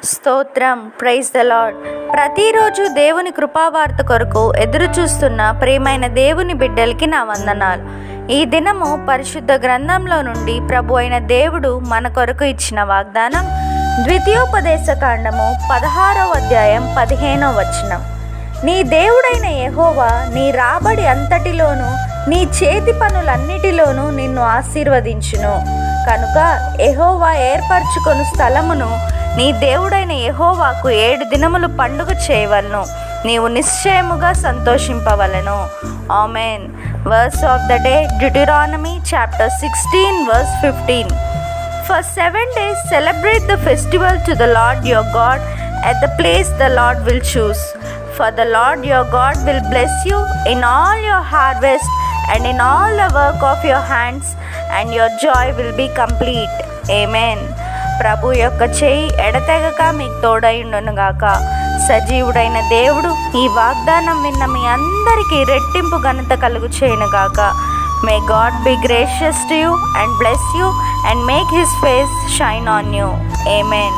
స్తోత్రం. Praise the Lord. ప్రతిరోజు దేవుని కృపావార్త కొరకు ఎదురు చూస్తున్న ప్రియమైన దేవుని బిడ్డలకి నా వందనాలు. ఈ దినము పరిశుద్ధ గ్రంథంలో నుండి ప్రభు అయిన దేవుడు మన కొరకు ఇచ్చిన వాగ్దానం ద్వితీయోపదేశ కాండము 16వ అధ్యాయం 15వ వచనం. నీ దేవుడైన యెహోవా నీ రాబడి అంతటిలోనూ నీ చేతి పనులన్నిటిలోనూ నిన్ను ఆశీర్వదించును. కనుక యెహోవా ఏర్పరచుకొను స్థలమును నీ దేవుడైన యెహోవాకు 7 దినములు పండుగ చేయవలను. నీవు నిశ్చయముగా సంతోషింపవలను. Amen. Verse of the day, Deuteronomy chapter 16 verse 15. For 7 days celebrate the festival to the Lord your God at the place the Lord will choose. For the Lord your God will bless you in all your harvest and in all the work of your hands, and your joy will be complete. Amen. ప్రభు యొక్క చేయి ఎడతెగక మీకు తోడైండునుగాక. సజీవుడైన దేవుడు ఈ వాగ్దానం విన్న మీ అందరికీ రెట్టింపు ఘనత కలుగు చేయనుగాక. May God be gracious to you and bless you and make his face shine on you. Amen.